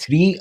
3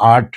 8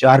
4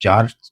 4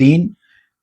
3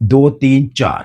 2, 3, 4,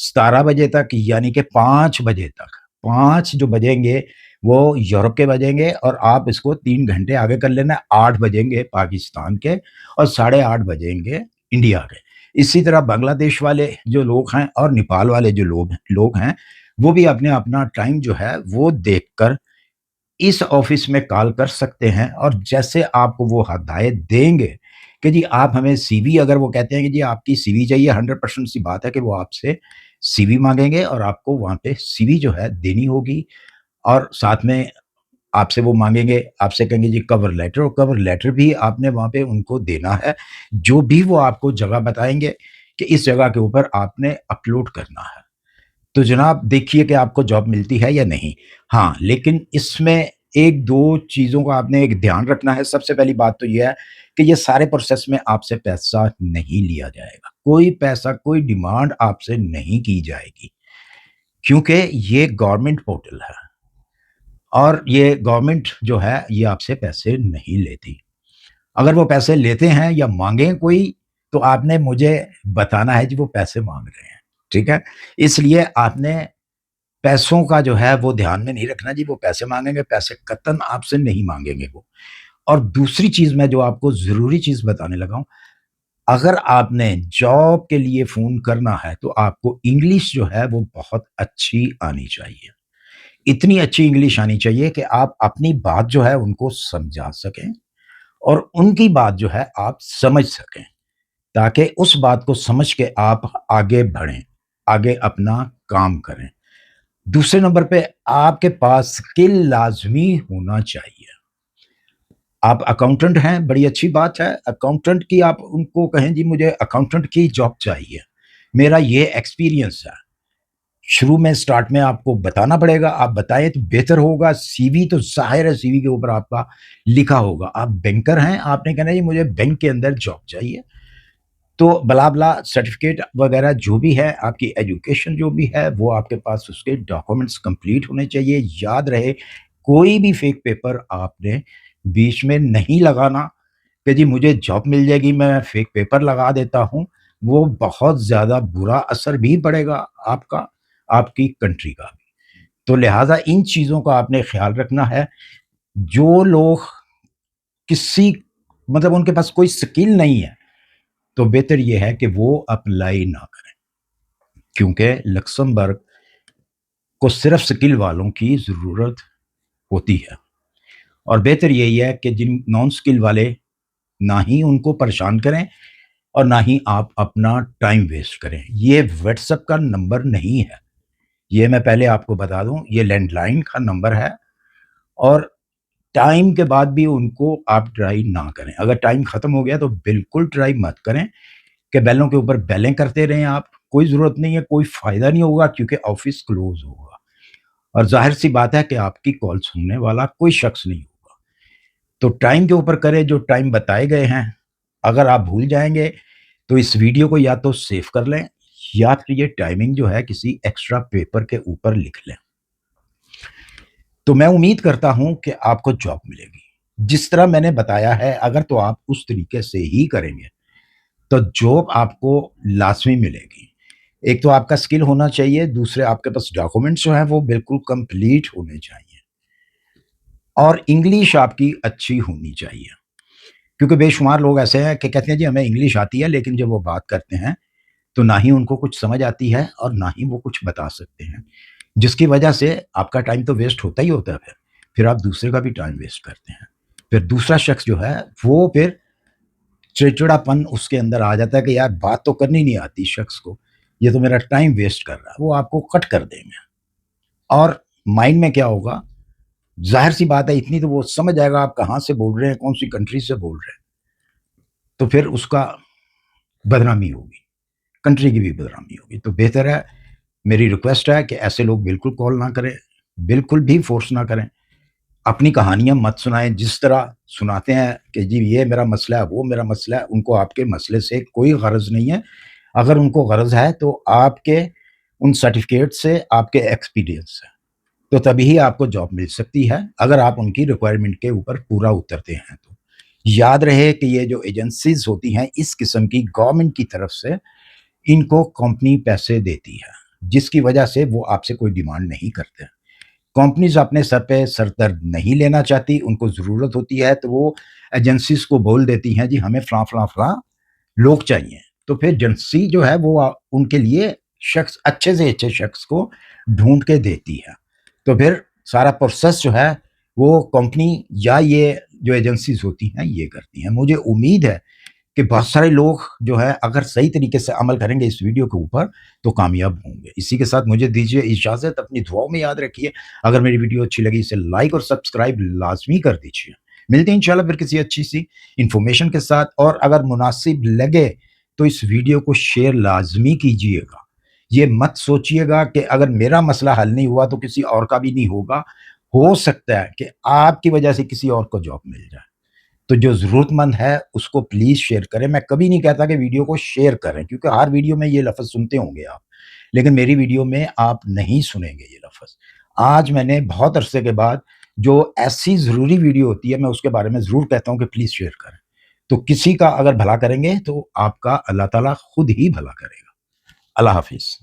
17 بجے تک یعنی کہ 5 بجے تک، 5 جو بجیں گے وہ یورپ کے بجیں گے، اور آپ اس کو 3 گھنٹے آگے کر لینا، 8 بجیں گے پاکستان کے اور 8:30 بجیں گے انڈیا کے۔ اسی طرح بنگلہ دیش والے جو لوگ ہیں اور نیپال والے جو لوگ ہیں، وہ بھی اپنے اپنا ٹائم جو ہے وہ دیکھ کر اس آفس میں کال کر سکتے ہیں، اور جیسے آپ کو وہ ہدایت دیں گے کہ جی آپ ہمیں سی وی، اگر وہ کہتے ہیں کہ جی آپ کی سی وی چاہیے، 100% سی بات ہے کہ وہ آپ سے سی وی مانگیں گے، اور آپ کو وہاں پہ سی وی جو ہے دینی ہوگی، اور ساتھ میں آپ سے وہ مانگیں گے، آپ سے کہیں گے جی کور لیٹر، اور کور لیٹر بھی آپ نے وہاں پہ ان کو دینا ہے، جو بھی وہ آپ کو جگہ بتائیں گے کہ اس جگہ کے اوپر آپ نے اپلوڈ کرنا ہے۔ تو جناب دیکھیے کہ آپ کو جاب ملتی ہے یا نہیں۔ ہاں، لیکن اس میں 1-2 چیزوں کا آپ نے ایک دھیان رکھنا ہے۔ سب سے پہلی بات تو یہ ہے کہ یہ سارے پروسیس میں آپ سے پیسہ نہیں لیا جائے گا۔ کوئی پیسہ، کوئی ڈیمانڈ آپ سے نہیں کی جائے گی، کیونکہ یہ گورنمنٹ پورٹل ہے، اور یہ گورنمنٹ جو ہے یہ آپ سے پیسے نہیں لیتی۔ اگر وہ پیسے لیتے ہیں یا مانگیں کوئی، تو آپ نے مجھے بتانا ہے جی وہ پیسے مانگ رہے ہیں، ٹھیک ہے؟ اس لیے آپ نے پیسوں کا جو ہے وہ دھیان میں نہیں رکھنا جی وہ پیسے مانگیں گے، پیسے قطعاً آپ سے نہیں مانگیں گے وہ۔ اور دوسری چیز میں جو آپ کو ضروری چیز بتانے لگا ہوں، اگر آپ نے جاب کے لیے فون کرنا ہے تو آپ کو انگلش جو ہے وہ بہت اچھی آنی چاہیے۔ اتنی اچھی انگلش آنی چاہیے کہ آپ اپنی بات جو ہے ان کو سمجھا سکیں، اور ان کی بات جو ہے آپ سمجھ سکیں، تاکہ اس بات کو سمجھ کے آپ آگے بڑھیں، آگے اپنا کام کریں۔ دوسرے نمبر پہ آپ کے پاس اسکل لازمی ہونا چاہیے۔ آپ اکاؤنٹنٹ ہیں، بڑی اچھی بات ہے، اکاؤنٹنٹ کی آپ ان کو کہیں جی مجھے اکاؤنٹنٹ کی جاب چاہیے، میرا یہ ایکسپیرینس ہے۔ شروع میں سٹارٹ میں آپ کو بتانا پڑے گا، آپ بتائیں تو بہتر ہوگا۔ سی وی تو ظاہر ہے سی وی کے اوپر آپ کا لکھا ہوگا، آپ بینکر ہیں، آپ نے کہنا جی مجھے بینک کے اندر جاب چاہیے، تو بلا بلا سرٹیفکیٹ وغیرہ جو بھی ہے، آپ کی ایجوکیشن جو بھی ہے، وہ آپ کے پاس اس کے ڈاکومنٹس کمپلیٹ ہونے چاہیے۔ یاد رہے کوئی بھی فیک پیپر آپ نے بیچ میں نہیں لگانا کہ جی مجھے جاب مل جائے گی میں فیک پیپر لگا دیتا ہوں، وہ بہت زیادہ برا اثر بھی پڑے گا آپ کا، آپ کی کنٹری کا بھی۔ تو لہٰذا ان چیزوں کا آپ نے خیال رکھنا ہے۔ جو لوگ کسی مطلب ان کے پاس کوئی سکل نہیں ہے، تو بہتر یہ ہے کہ وہ اپلائی نہ کریں، کیونکہ لکسمبرگ کو صرف سکل والوں کی ضرورت ہوتی ہے، اور بہتر یہی ہے کہ جن نان سکل والے نہ ہی ان کو پریشان کریں، اور نہ ہی آپ اپنا ٹائم ویسٹ کریں۔ یہ واٹس ایپ کا نمبر نہیں ہے، یہ میں پہلے آپ کو بتا دوں، یہ لینڈ لائن کا نمبر ہے، اور ٹائم کے بعد بھی ان کو آپ ٹرائی نہ کریں۔ اگر ٹائم ختم ہو گیا تو بالکل ٹرائی مت کریں کہ بیلوں کے اوپر بیلیں کرتے رہیں آپ، کوئی ضرورت نہیں ہے، کوئی فائدہ نہیں ہوگا، کیونکہ آفس کلوز ہوگا، اور ظاہر سی بات ہے کہ آپ کی کال سننے والا کوئی شخص نہیں ہوگا۔ تو ٹائم کے اوپر کریں جو ٹائم بتائے گئے ہیں۔ اگر آپ بھول جائیں گے تو اس ویڈیو کو یا تو سیو کر لیں، یا پھر یہ ٹائمنگ جو ہے کسی ایکسٹرا پیپر کے اوپر لکھ لیں۔ تو میں امید کرتا ہوں کہ آپ کو جاب ملے گی جس طرح میں نے بتایا ہے۔ اگر تو آپ اس طریقے سے ہی کریں گے تو جاب آپ کو لازمی ملے گی۔ ایک تو آپ کا اسکل ہونا چاہیے، دوسرے آپ کے پاس ڈاکومنٹس جو ہیں وہ بالکل کمپلیٹ ہونے چاہیے، اور انگلش آپ کی اچھی ہونی چاہیے، کیونکہ بے شمار لوگ ایسے ہیں کہ کہتے ہیں جی ہمیں انگلش آتی ہے، لیکن جب وہ بات کرتے ہیں تو نہ ہی ان کو کچھ سمجھ آتی ہے اور نہ ہی وہ کچھ بتا سکتے ہیں، جس کی وجہ سے آپ کا ٹائم تو ویسٹ ہوتا ہی ہوتا ہے، پھر آپ دوسرے کا بھی ٹائم ویسٹ کرتے ہیں۔ پھر دوسرا شخص جو ہے وہ پھر چڑچڑا پن اس کے اندر آ جاتا ہے کہ یار بات تو کرنی نہیں آتی شخص کو، یہ تو میرا ٹائم ویسٹ کر رہا ہے، وہ آپ کو کٹ کر دیں گے۔ اور مائنڈ میں کیا ہوگا، ظاہر سی بات ہے اتنی تو وہ سمجھ جائے گا آپ کہاں سے بول رہے ہیں، کون سی کنٹری سے بول رہے ہیں، تو پھر اس کا بدنامی ہوگی، کنٹری کی بھی بدنامی ہوگی۔ تو بہتر ہے، میری ریکویسٹ ہے کہ ایسے لوگ بالکل کال نہ کریں، بالکل بھی فورس نہ کریں، اپنی کہانیاں مت سنائیں۔ جس طرح سناتے ہیں کہ جی یہ میرا مسئلہ ہے، وہ میرا مسئلہ ہے، ان کو آپ کے مسئلے سے کوئی غرض نہیں ہے۔ اگر ان کو غرض ہے تو آپ کے ان سرٹیفکیٹ سے، آپ کے ایکسپیرینس سے، تو تبھی ہی آپ کو جاب مل سکتی ہے، اگر آپ ان کی ریکوائرمنٹ کے اوپر پورا اترتے ہیں تو۔ یاد رہے کہ یہ جو ایجنسیز ہوتی ہیں اس قسم کی، گورنمنٹ کی طرف سے ان کو کمپنی پیسے دیتی ہے، جس کی وجہ سے وہ آپ سے کوئی ڈیمانڈ نہیں کرتے۔ کمپنیز اپنے سر پہ سر درد نہیں لینا چاہتی، ان کو ضرورت ہوتی ہے تو وہ ایجنسیز کو بول دیتی ہیں جی ہمیں فلاں فلاں فلاں لوگ چاہیے، تو پھر ایجنسی جو ہے وہ ان کے لیے شخص اچھے سے اچھے شخص کو ڈھونڈ کے دیتی ہے، تو پھر سارا پروسیس جو ہے وہ کمپنی یا یہ جو ایجنسیز ہوتی ہیں یہ کرتی ہیں۔ مجھے امید ہے کہ بہت سارے لوگ جو ہے اگر صحیح طریقے سے عمل کریں گے اس ویڈیو کے اوپر تو کامیاب ہوں گے۔ اسی کے ساتھ مجھے دیجیے اجازت، اپنی دعاؤں میں یاد رکھیے، اگر میری ویڈیو اچھی لگی اسے لائک اور سبسکرائب لازمی کر دیجیے۔ ملتے ہیں انشاءاللہ پھر کسی اچھی سی انفارمیشن کے ساتھ، اور اگر مناسب لگے تو اس ویڈیو کو شیئر لازمی کیجیے گا۔ یہ مت سوچیے گا کہ اگر میرا مسئلہ حل نہیں ہوا تو کسی اور کا بھی نہیں ہوگا، ہو سکتا ہے کہ آپ کی وجہ سے کسی اور کو جاب مل جائے۔ تو جو ضرورت مند ہے اس کو پلیز شیئر کریں۔ میں کبھی نہیں کہتا کہ ویڈیو کو شیئر کریں، کیونکہ ہر ویڈیو میں یہ لفظ سنتے ہوں گے آپ، لیکن میری ویڈیو میں آپ نہیں سنیں گے یہ لفظ۔ آج میں نے بہت عرصے کے بعد جو ایسی ضروری ویڈیو ہوتی ہے میں اس کے بارے میں ضرور کہتا ہوں کہ پلیز شیئر کریں، تو کسی کا اگر بھلا کریں گے تو آپ کا اللہ تعالیٰ خود ہی بھلا کرے گا۔ اللہ حافظ۔